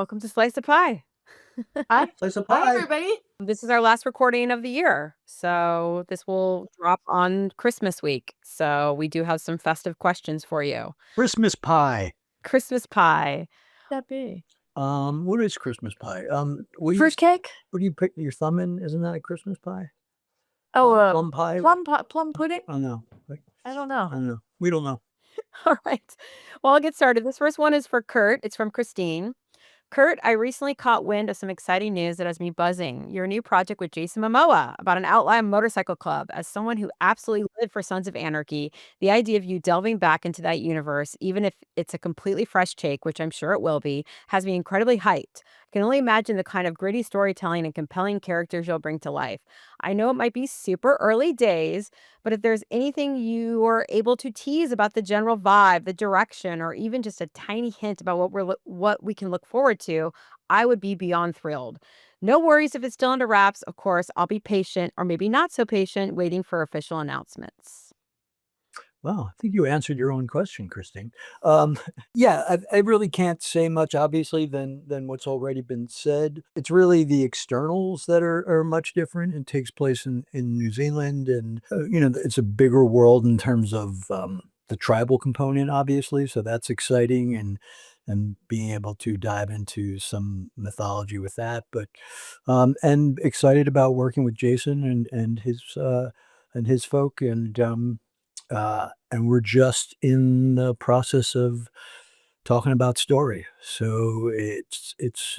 Welcome to Slice of Pie. Hi. Slice of Hi, pie. everybody. This is our last recording of the year. So this will drop on Christmas week. So we do have some festive questions for you. Christmas pie. Christmas pie. That be What is Christmas pie? What do you, fruitcake. what do you put your thumb in? Isn't that a Christmas pie? Oh, Plum pie? plum pudding. I don't know. I don't I know. don't know. We don't know. All right. Well, I'll get started. This first one is for Kurt. It's from Christine. Kurt, I recently caught wind of some exciting news that has me buzzing. Your new project with Jason Momoa about an outlaw motorcycle club. As someone who absolutely lived for Sons of Anarchy, the idea of you delving back into that universe, even if it's a completely fresh take, which I'm sure it will be, has me incredibly hyped. I can only imagine the kind of gritty storytelling and compelling characters you'll bring to life. I know it might be super early days, but if there's anything you are able to tease about the general vibe, the direction, or even just a tiny hint about what we can look forward to, I would be beyond thrilled. No worries if it's still under wraps. Of course, I'll be patient, or maybe not so patient, waiting for official announcements. Well, I think you answered your own question, Christine. Yeah, I really can't say much, obviously, than what's already been said. It's really the externals that are much different. It takes place in New Zealand, and it's a bigger world in terms of the tribal component, obviously. So that's exciting, and being able to dive into some mythology with that. But and excited about working with Jason and his folk, and we're just in the process of talking about story. So it's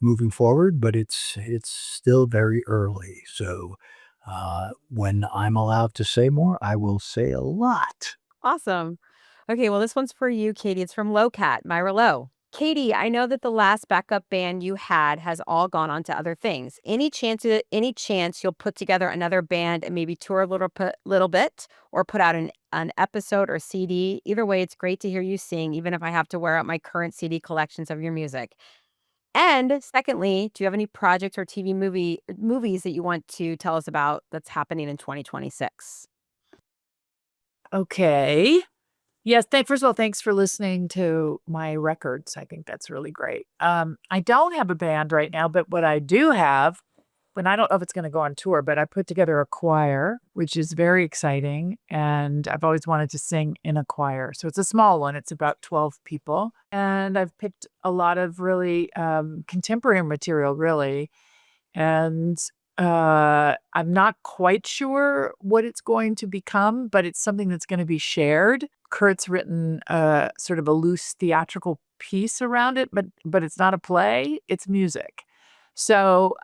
moving forward, but it's still very early. So when I'm allowed to say more, I will say a lot. Awesome. Okay, well, this one's for you, Katie. It's from Lowcat, Myra Low. Katie, I know that the last backup band you had has all gone on to other things. Any chance you'll put together another band and maybe tour a little bit, or put out an episode or CD? Either way, it's great to hear you sing, even if I have to wear out my current CD collections of your music. And secondly, do you have any projects or movies that you want to tell us about that's happening in 2026? Okay. Yes. First of all, thanks for listening to my records. I think that's really great. I don't have a band right now, but what I do have, and I don't know if it's going to go on tour, but I put together a choir, which is very exciting. And I've always wanted to sing in a choir. So it's a small one. It's about 12 people. And I've picked a lot of really contemporary material, really. And I'm not quite sure what it's going to become, but it's something that's going to be shared. Kurt's written sort of a loose theatrical piece around it, but it's not a play, it's music. So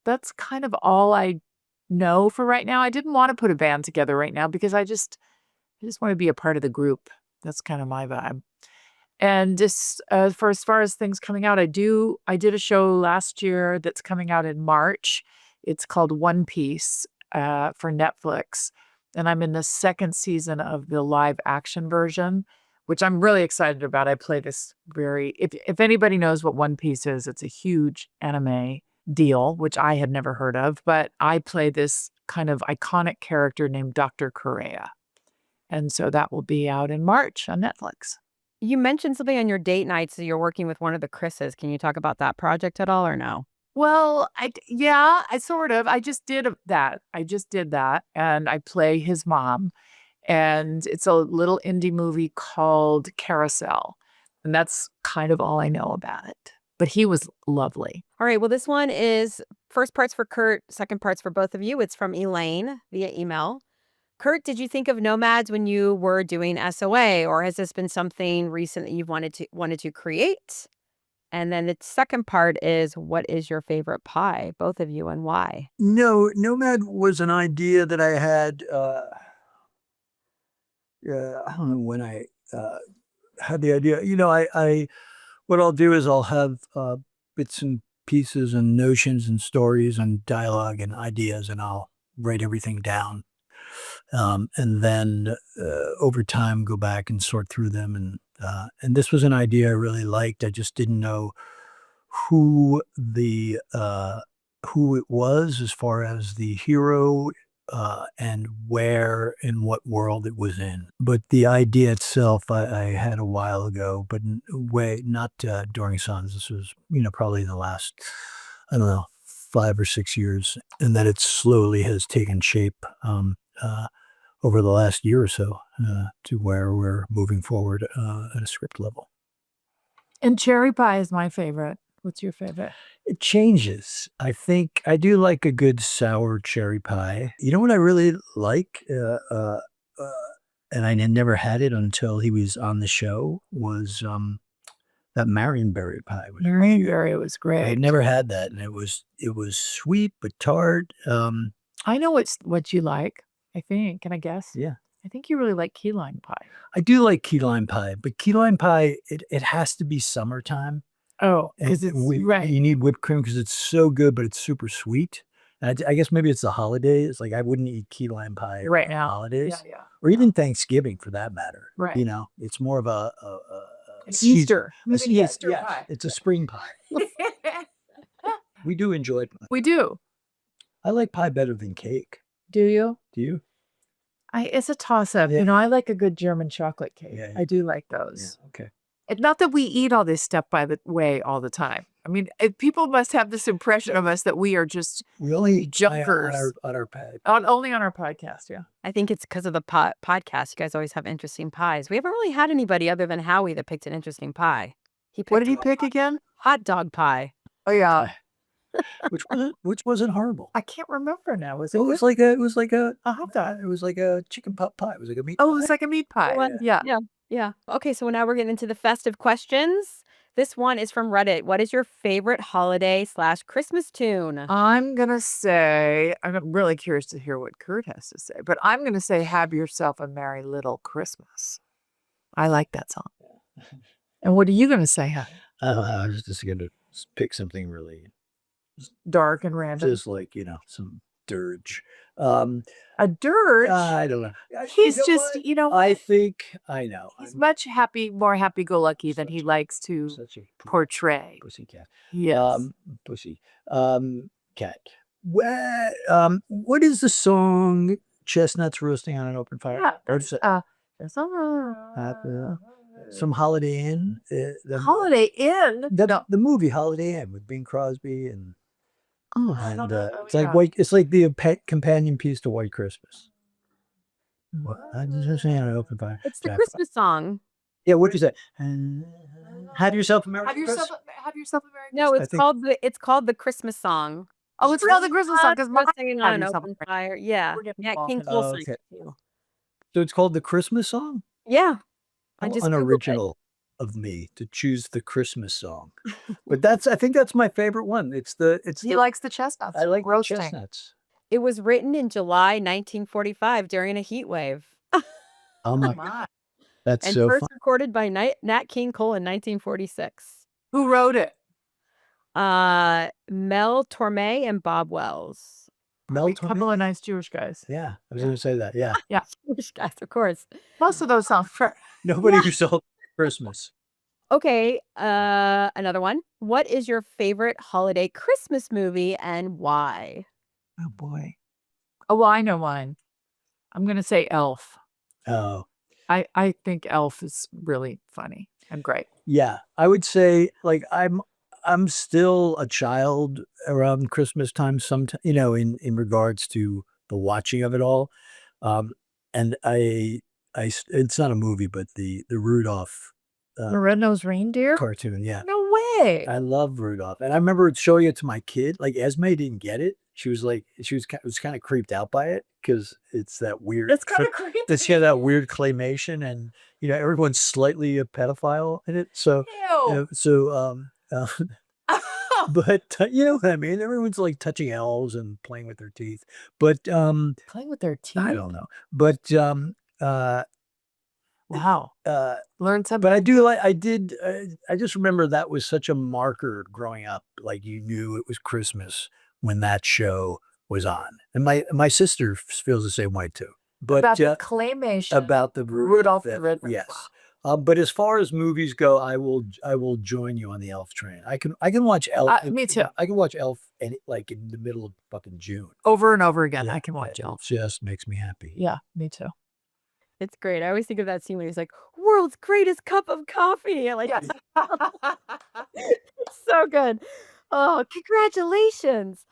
that's kind of all I know for right now. I didn't want to put a band together right now because I just want to be a part of the group. That's kind of my vibe. And just for as far as things coming out, I did a show last year that's coming out in March. It's called One Piece for Netflix. And I'm in the second season of the live action version, which I'm really excited about. I play this if anybody knows what One Piece is, it's a huge anime deal, which I had never heard of. But I play this kind of iconic character named Dr. Correa. And so that will be out in March on Netflix. You mentioned something on your date nights that you're working with one of the Chris's. Can you talk about that project at all or no? Well, I sort of. I just did that. And I play his mom. And it's a little indie movie called Carousel. And that's kind of all I know about it. But he was lovely. All right. Well, this one is first part's for Kurt, second part's for both of you. It's from Elaine via email. Kurt, did you think of Nomads when you were doing SOA, or has this been something recent that you've wanted to create? And then the second part is, what is your favorite pie, both of you, and why? No, Nomad was an idea that I had. I don't know when I had the idea. I what I'll do is I'll have bits and pieces and notions and stories and dialogue and ideas, and I'll write everything down. And then over time go back and sort through them, and this was an idea I really liked. I just didn't know who the who it was as far as the hero and where in what world it was in. But the idea itself, I had a while ago, but way not during Sons. This was, probably the last, I don't know, 5 or 6 years, and that it slowly has taken shape over the last year or so to where we're moving forward at a script level. And cherry pie is my favorite. What's your favorite? It changes. I think I do like a good sour cherry pie. You know what I really like? And I never had it until he was on the show, was that Marionberry pie. Marionberry was I great. had never had that, and it was sweet but tart. I know what you like, I think. Can I guess? Yeah. I think you really like key lime pie. I do like key lime pie, but key lime pie, it has to be summertime. Oh, And because it's right. you need whipped cream because it's so good, but it's super sweet. And I guess maybe it's the holidays. Like, I wouldn't eat key lime pie Right on now. holidays, Yeah. or even Thanksgiving for that matter. Right. It's more of a An season- Easter. a It's an yes, Easter yes, pie. it's a spring pie. We do enjoy pie. We do. I like pie better than cake. Do you? Do you? It's a toss-up. Yeah. I like a good German chocolate cake. Yeah. I do like Yeah. those. Okay. And not that we eat all this stuff, by the way, all the time. I mean, people must have this impression of us that we are just We only eat pie Junkers. on our pie. only on our podcast. Yeah. I think it's because of the podcast. You guys always have interesting pies. We haven't really had anybody other than Howie that picked an interesting pie. What did he pick again? Hot dog pie. Oh yeah, Which wasn't horrible. I can't remember now. Was It it? was good? like a A hot dog. it was like a chicken pot pie. It was like a meat Oh, pie. it was like a meat pie. One. Yeah. Yeah. Okay, so now we're getting into the festive questions. This one is from Reddit. What is your favorite holiday/Christmas tune? I'm gonna say I'm really curious to hear what Kurt has to say, but I'm gonna say "Have Yourself a Merry Little Christmas." I like that song. And what are you gonna say? Huh? I was just gonna pick something really Dark and random. just like some dirge. A dirge. I don't know. He's You know just, what? I think I know. he's I'm much more happy-go-lucky than he likes to such a portray. pussycat. Yes. Pussy. Cat. What is the song "Chestnuts Roasting on an Open Fire"? Yeah. Or is it There's some some Holiday Inn? Holiday Inn. The movie Holiday Inn with Bing Crosby and I don't know. it's like white. It's like the companion piece to White Christmas. What? I just saying on an open fire. It's the Jack- Christmas song. Yeah, what'd you say? Have yourself a Merry Have Christmas. yourself a Merry No, Christmas. it's called the Christmas song. Oh, it's called the Christmas song because Singing on an open fire. Yeah. We're getting Yeah, involved King in that. Cole Oh, sings okay. it too. So it's called the Christmas song. Yeah. I How just Googled it. unoriginal of me to choose the Christmas song, but I think that's my favorite one. He likes the chestnuts. I like roasting. chestnuts. It was written in July 1945 during a heat wave. Oh my, My. that's And so first fun. recorded by Nat King Cole in 1946. Who wrote it? Mel Torme and Bob Wells. Mel A couple Torme? of nice Jewish guys. Yeah, I was going to say that. Yeah, Jewish guys, of course. Most of those songs. nobody who sold Christmas. Okay, another one. What is your favorite holiday Christmas movie and why? Oh boy. Oh, well, I know mine. I'm going to say Elf. Oh. I think Elf is really funny and great. Yeah, I would say like I'm still a child around Christmas time. Sometimes in regards to the watching of it all, and it's not a movie, but the Rudolph The Red-Nosed Reindeer? cartoon. Yeah, No way. I love Rudolph, and I remember showing it to my kid. Like Esme didn't get it. She was kind of creeped out by it because it's that weird. That's kind of creepy. Does she have that weird claymation, and everyone's slightly a pedophile in it. So Ew. but you know what I mean. Everyone's like touching elves and playing with their teeth. But Playing with their teeth. I don't know. But Wow. Learn something. but I do like. I just remember that was such a marker growing up. Like you knew it was Christmas when that show was on, and my sister feels the same way too. But About the claymation. about the Rudolph the that- Red-Nosed yes. But as far as movies go, I will join you on the Elf train. I can watch Elf. Me too. I can watch Elf like in the middle of fucking June. Over and over again. Yeah, I can watch it Elf. just makes me happy. Yeah, me too. It's great. I always think of that scene where he's like, "World's greatest cup of coffee." Like, Yes. it's so good. Oh, congratulations.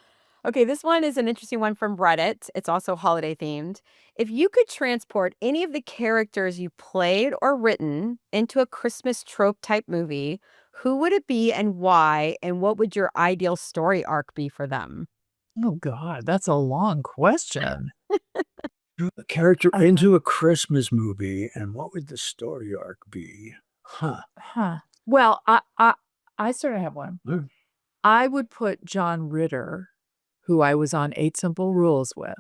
Okay, this one is an interesting one from Reddit. It's also holiday themed. If you could transport any of the characters you played or written into a Christmas trope type movie, who would it be and why? And what would your ideal story arc be for them? Oh God, that's a long question. A character into a Christmas movie, and what would the story arc be? Huh. Huh. Well, I sort of have one. Mm. I would put John Ritter, who I was on 8 Simple Rules with.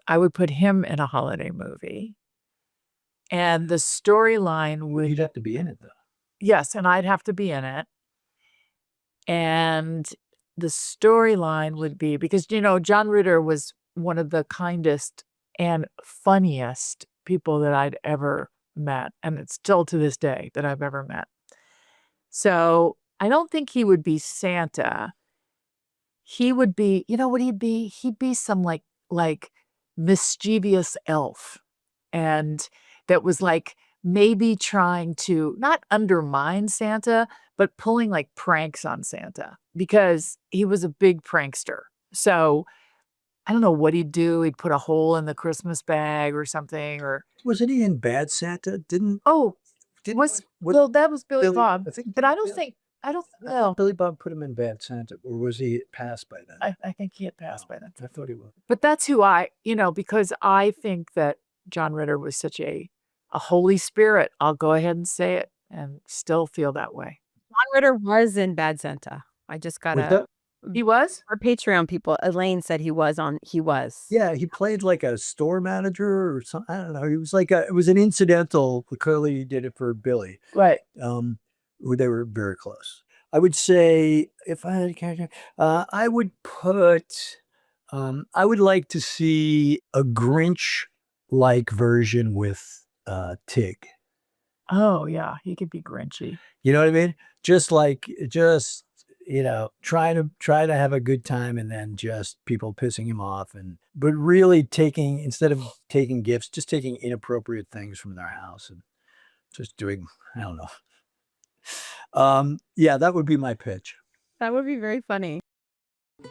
I would put him in a holiday movie. And the storyline would, You'd have to be in it though. yes, and I'd have to be in it. And the storyline would be, because, John Ritter was one of the kindest and funniest people that I'd ever met. And it's still to this day that I've ever met. So I don't think he would be Santa. He would be, what he'd be? He'd be some like mischievous elf. And that was like maybe trying to not undermine Santa, but pulling like pranks on Santa because he was a big prankster. So I don't know what he'd do. He'd put a hole in the Christmas bag or something, or Wasn't he in Bad Santa? Didn't well, that was Billy Bob. I think But I don't Bill- think I thought well, Billy Bob put him in Bad Santa, or was he passed by then? I think he had passed by then. I thought he was. But that's who because I think that John Ritter was such a Holy Spirit. I'll go ahead and say it and still feel that way. John Ritter was in Bad Santa. I just got Was a that- He was? our Patreon people. Elaine said he was. Yeah, he played like a store manager or something. I don't know. He was like it was an incidental. Clearly, he did it for Billy. Right. They were very close. I would say if I had a character, I would put. I would like to see a Grinch-like version with Tig. Oh yeah, he could be Grinchy. You know what I mean? Just try to have a good time, and then just people pissing him off, but really instead of taking gifts, just taking inappropriate things from their house and just doing, I don't know. Yeah, that would be my pitch. That would be very funny.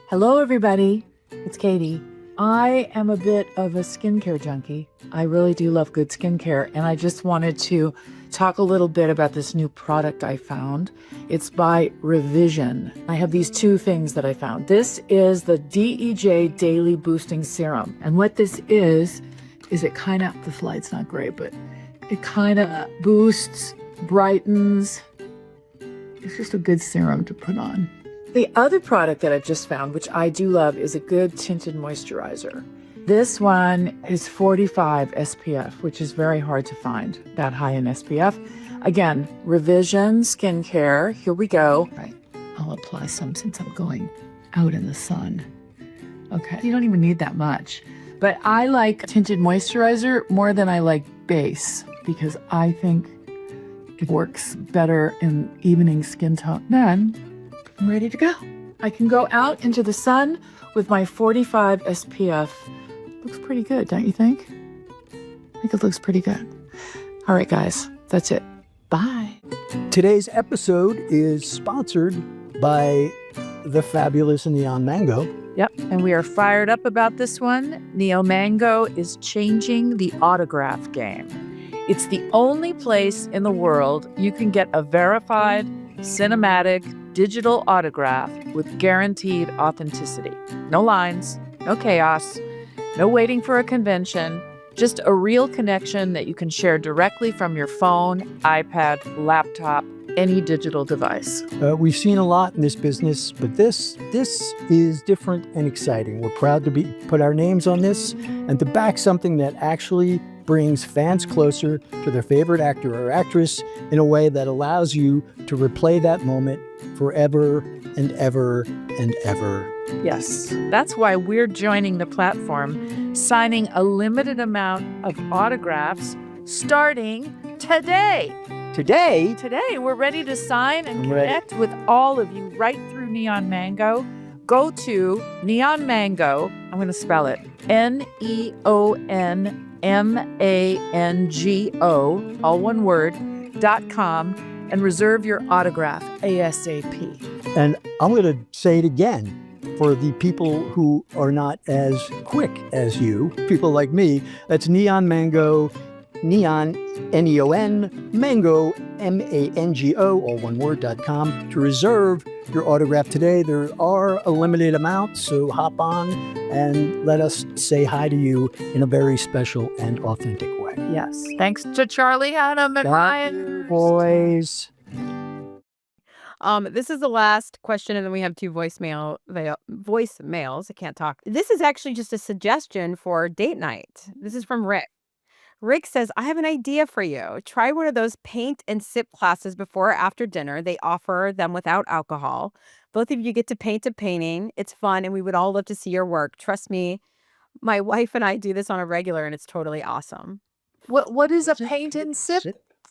Hello, everybody. It's Katie. I am a bit of a skincare junkie. I really do love good skincare, and I just wanted to talk a little bit about this new product I found. It's by Revision. I have these 2 things that I found. This is the DEJ Daily Boosting Serum, and what this is it kind of, the slide's not great, but it kind of boosts, brightens. It's just a good serum to put on. The other product that I've just found, which I do love, is a good tinted moisturizer. This one is 45 SPF, which is very hard to find that high in SPF. Again, Revision Skincare. Here we go. Right. I'll apply some since I'm going out in the sun. Okay. You don't even need that much. But I like tinted moisturizer more than I like base because I think it works better in evening skin tone. Then I'm ready to go. I can go out into the sun with my 45 SPF. Looks pretty good, don't you think? I think it looks pretty good. All right, guys, that's it. Bye. Today's episode is sponsored by the fabulous Neon Mango. Yep, and we are fired up about this one. Neo Mango is changing the autograph game. It's the only place in the world you can get a verified, cinematic, digital autograph with guaranteed authenticity. No lines, no chaos, no waiting for a convention, just a real connection that you can share directly from your phone, iPad, laptop, any digital device. We've seen a lot in this business, but this is different and exciting. We're proud to put our names on this and to back something that actually brings fans closer to their favorite actor or actress in a way that allows you to replay that moment forever and ever and ever. Yes, that's why we're joining the platform, signing a limited amount of autographs starting today. Today, We're ready to sign and I'm ready. connect with all of you right through Neon Mango. Go to Neon Mango. I'm going to spell it NEONMANGO, all one word, .com, and reserve your autograph ASAP. and I'm going to say it again for the people who are not as quick as you, people like me. That's Neon Mango, Neon, Neon, Mango, MANGO, all one word, .com, to reserve your autograph today. There are a limited amount, so hop on and let us say hi to you in a very special and authentic way. Yes. Thanks to Charlie, Adam, and Ryan. Boys. This is the last question, and then we have two voicemails. I can't talk. This is actually just a suggestion for date night. This is from Rick. Rick says, I have an idea for you. Try one of those paint and sip classes before or after dinner. They offer them without alcohol. Both of you get to paint a painting. It's fun, and we would all love to see your work. Trust me, my wife and I do this on a regular, and it's totally awesome. What is a paint and sip?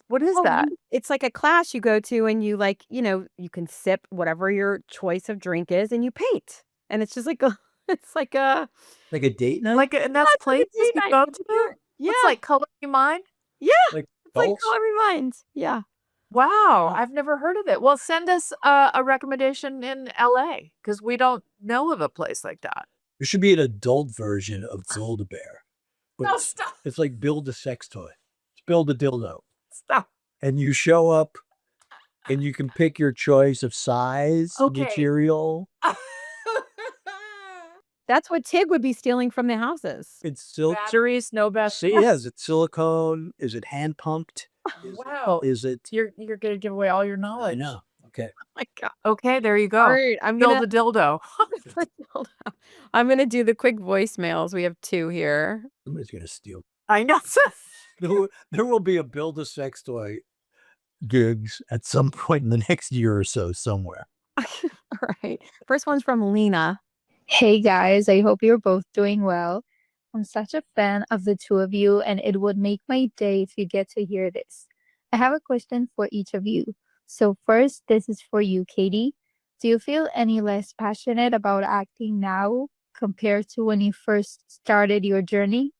What is that? It's like a class you go to, and you you can sip whatever your choice of drink is, and you paint. And it's just like it's like a date night? And that's it's like a places date you night. go to? Yeah, It's like Color Me Mine? yeah. Like It's like adults? Color Me Mine. Yeah. Wow, I've never heard of it. Well, send us a recommendation in LA because we don't know of a place like that. There should be an adult version of Build-A-Bear. No, stop. It's like build a sex toy. It's build a dildo. Stop. And you show up and you can pick your choice of size, Okay. material. That's what Tig would be stealing from the houses. It's silk. Batteries, no best. Yeah, is it silicone? Is it hand pumped? Wow. Is it? You're gonna give away all your I knowledge. know. Okay. Oh my God. Okay, there you go. All right, Build a dildo. Hold on. I'm gonna do the quick voicemails. We have two here. Somebody's gonna steal. I know. There will be a build a sex toy gigs at some point in the next year or so somewhere. All right. First one's from Lena. Hey guys, I hope you're both doing well. I'm such a fan of the two of you, and it would make my day if you get to hear this. I have a question for each of you. So, first, this is for you, Katie. Do you feel any less passionate about acting now compared to when you first started your journey?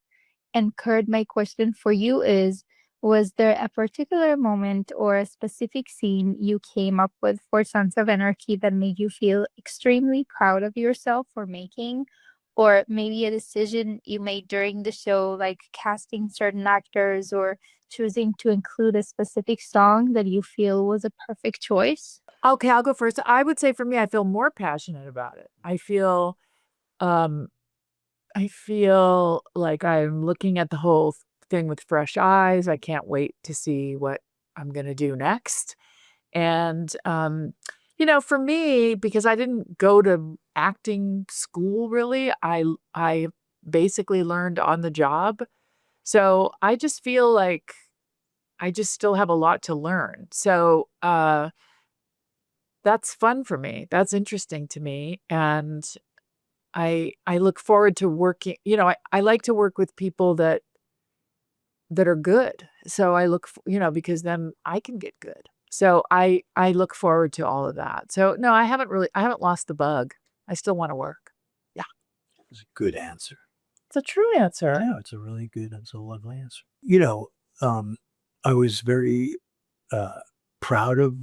And Kurt, my question for you is, was there a particular moment or a specific scene you came up with for Sons of Anarchy that made you feel extremely proud of yourself for making? Or maybe a decision you made during the show, like casting certain actors or choosing to include a specific song that you feel was a perfect choice? Okay, I'll go first. I would say for me, I feel more passionate about it. I feel like I'm looking at the whole thing with fresh eyes. I can't wait to see what I'm going to do next. And, for me, because I didn't go to acting school really, I basically learned on the job. So I just feel like I just still have a lot to learn. So that's fun for me. That's interesting to me. And I look forward to working, I like to work with people that are good. So I look, because then I can get good. So I look forward to all of that. So no, I haven't lost the bug. I still want to work. Yeah. It's a good answer. It's a true answer. No, it's a lovely answer. I was very proud of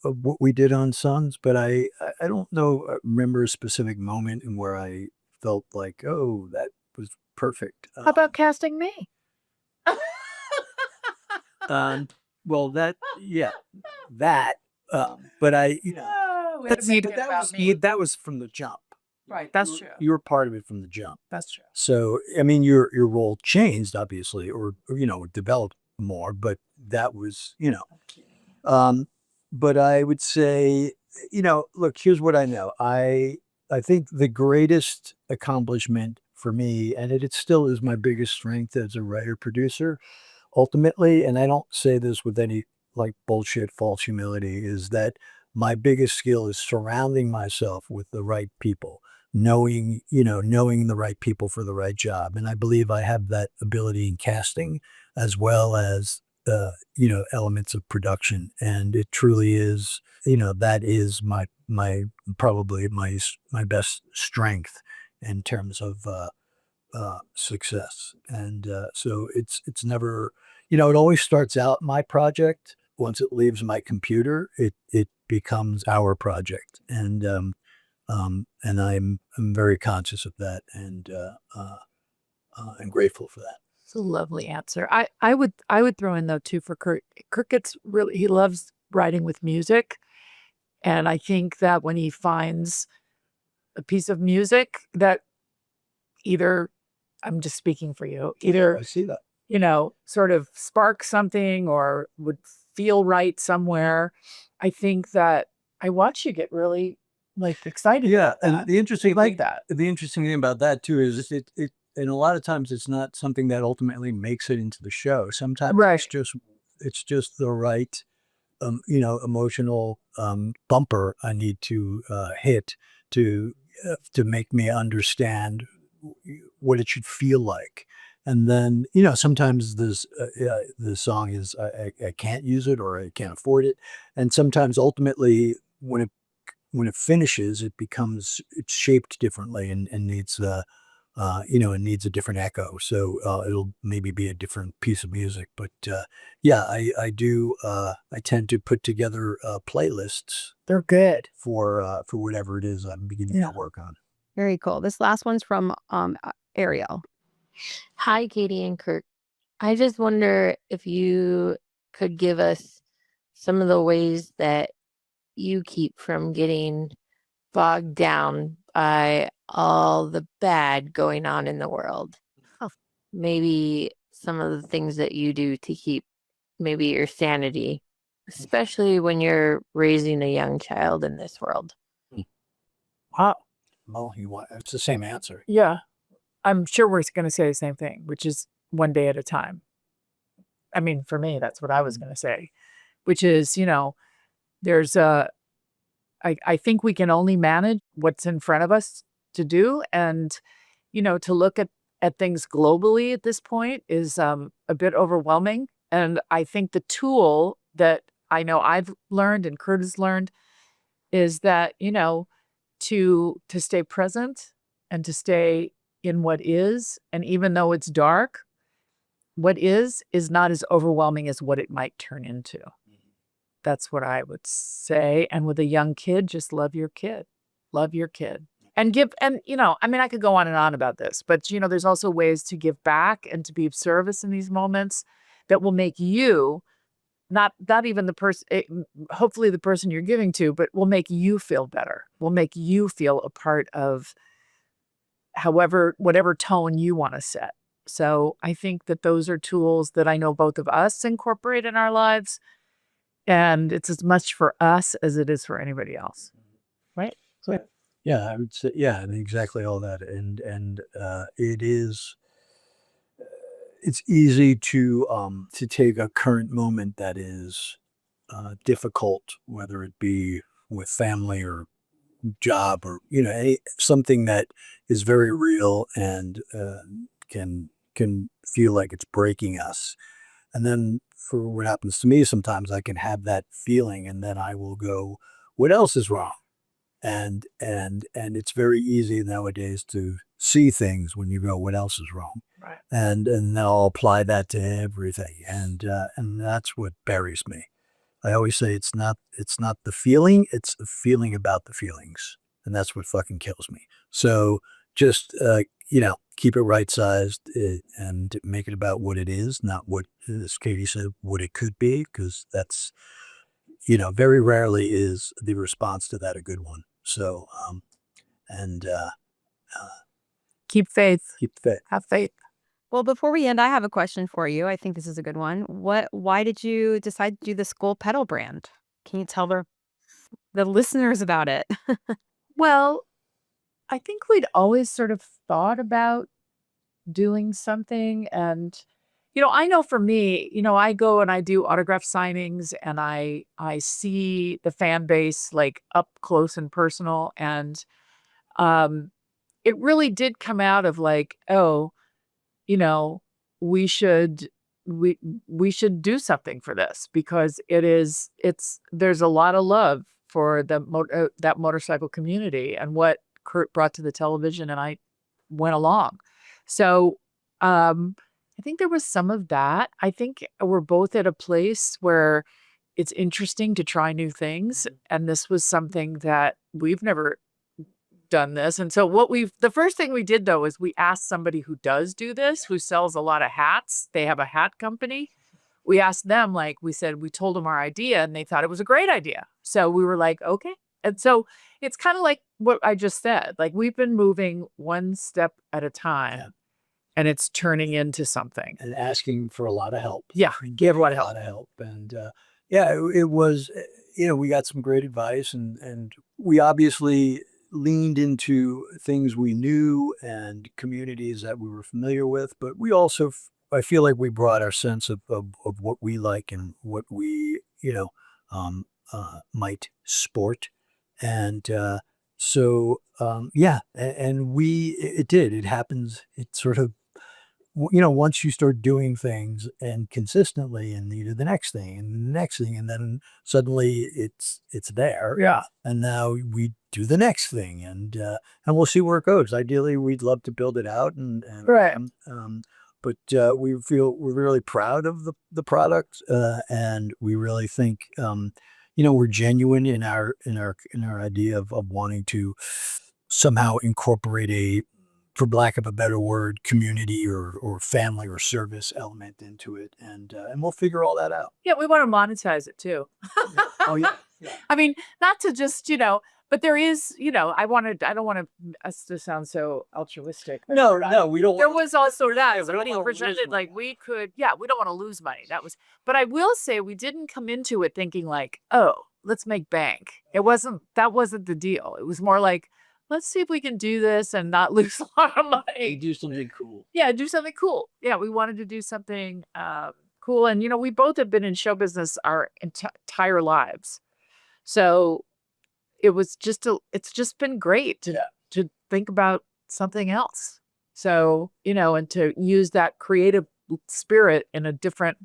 what we did on Sons, but I don't remember a specific moment in where I felt like, oh, that was perfect. How about casting me? Well, that but that was from the jump. Right, that's true. You were part of it from the jump. That's true. So, I mean, your role changed, obviously, or developed more, but that was, but I would say, look, here's what I know. I think the greatest accomplishment for me, and it still is my biggest strength as a writer producer, ultimately, and I don't say this with any like bullshit false humility, is that my biggest skill is surrounding myself with the right people, knowing the right people for the right job. And I believe I have that ability in casting as well as elements of production, and it truly is, that is probably my best strength in terms of success. And so it's never, it always starts out my project. Once it leaves my computer, it becomes our project, and I'm very conscious of that, and I'm grateful for that. It's a lovely answer. I would throw in though too for Kurt. Kurt gets really, he loves writing with music, and I think that when he finds a piece of music that either, I'm just speaking for you, either I see that. sort of spark something or would feel right somewhere, I think that I watch you get really like excited. Yeah, about that. and the interesting like thing, that. the interesting thing about that too is it and a lot of times it's not something that ultimately makes it into the show. Sometimes Right. it's just the right emotional bumper I need to hit to make me understand what it should feel like. And then sometimes the song is I can't use it or I can't afford it, and sometimes ultimately when it finishes, it's shaped differently and needs it needs a different echo. So it'll maybe be a different piece of music. But yeah, I do. I tend to put together playlists They're good. for whatever it is I'm beginning Yeah. to work on. Very cool. This last one's from Ariel. Hi, Katie and Kirk. I just wonder if you could give us some of the ways that you keep from getting bogged down by all the bad going on in the world. Oh. Maybe some of the things that you do to keep maybe your sanity, especially when you're raising a young child in this world. Wow. Well, it's the same answer. Yeah. I'm sure we're going to say the same thing, which is one day at a time. I mean, for me, that's what I was going to say, which is, there's I think we can only manage what's in front of us to do. And, to look at things globally at this point is a bit overwhelming. And I think the tool that I know I've learned and Kurt has learned is that, to stay present and to stay in what is. And even though it's dark, what is not as overwhelming as what it might turn into. That's what I would say. And with a young kid, just love your kid. Love your kid. And give, and I mean, I could go on and on about this, but there's also ways to give back and to be of service in these moments that will make you not even the person, hopefully the person you're giving to, but will make you feel better, will make you feel a part of whatever tone you want to set. So I think that those are tools that I know both of us incorporate in our lives. And it's as much for us as it is for anybody else. Right? So, yeah, I would say, yeah, and exactly all that. And it's easy to take a current moment that is difficult, whether it be with family or job or something that is very real and can feel like it's breaking us. And then for what happens to me, sometimes I can have that feeling, and then I will go, "What else is wrong?" And it's very easy nowadays to see things when you go, "What else is wrong?" Right. And I'll apply that to everything, and that's what buries me. I always say it's not the feeling, it's the feeling about the feelings, and that's what fucking kills me. So just keep it right sized and make it about what it is, not what, as Katie said, what it could be, because that's very rarely is the response to that a good one. So and Keep faith. keep the faith. Have faith. Well, before we end, I have a question for you. I think this is a good one. Why did you decide to do the Skull Pedal brand? Can you tell the listeners about it? Well, I think we'd always sort of thought about doing something. And, I know for me, I go and I do autograph signings and I see the fan base like up close and personal. And it really did come out of like, oh, we should we should do something for this because there's a lot of love for that motorcycle community and what Curt brought to the television, and I went along. So I think there was some of that. I think we're both at a place where it's interesting to try new things, and this was something that we've never done this. And so the first thing we did though is we asked somebody who does do this, who sells a lot of hats. They have a hat company. We asked them, we told them our idea, and they thought it was a great idea. So we were like, okay. And so it's kind of like what I just said. We've been moving one step at a time, and it's turning into something. And asking for a lot of help. Yeah, we gave a lot of help. And it was, we got some great advice, and we obviously leaned into things we knew and communities that we were familiar with, but we also, I feel like we brought our sense of what we like and what we, might sport. And it happens. It sort of, once you start doing things and consistently, and you do the next thing and the next thing, and then suddenly it's there. Yeah. And now we do the next thing, and we'll see where it goes. Ideally, we'd love to build it out, and right. But we're really proud of the product, and we really think we're genuine in our idea of wanting to somehow incorporate for lack of a better word, community or family or service element into it, and we'll figure all that out. Yeah, we want to monetize it too. Yeah. Oh yeah. I mean, not to just but there is, I don't want us to sound so altruistic. No, we don't. There was also that. we don't Somebody wanna presented lose money. we don't want to lose money. But I will say we didn't come into it thinking oh, let's make bank. That wasn't the deal. It was more let's see if we can do this and not lose a lot of money. Do something cool. Yeah, do something cool. Yeah, we wanted to do something cool. And, we both have been in show business our entire lives. So it's just been great to think about something else. So, and to use that creative spirit in a different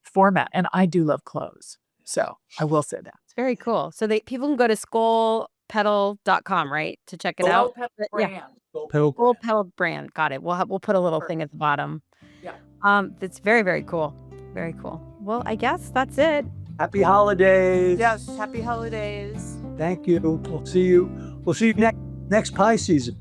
format. And I do love clothes. So I will say that. It's very cool. So people can go to skullpedal.com, right, to check it out. Yeah. Skull Pedal brand. Got it. We'll put a little thing at the bottom. Yeah. That's very, very cool. Very cool. Well, I guess that's it. Happy holidays. Yes. Happy holidays. Thank you. We'll see you next pie season.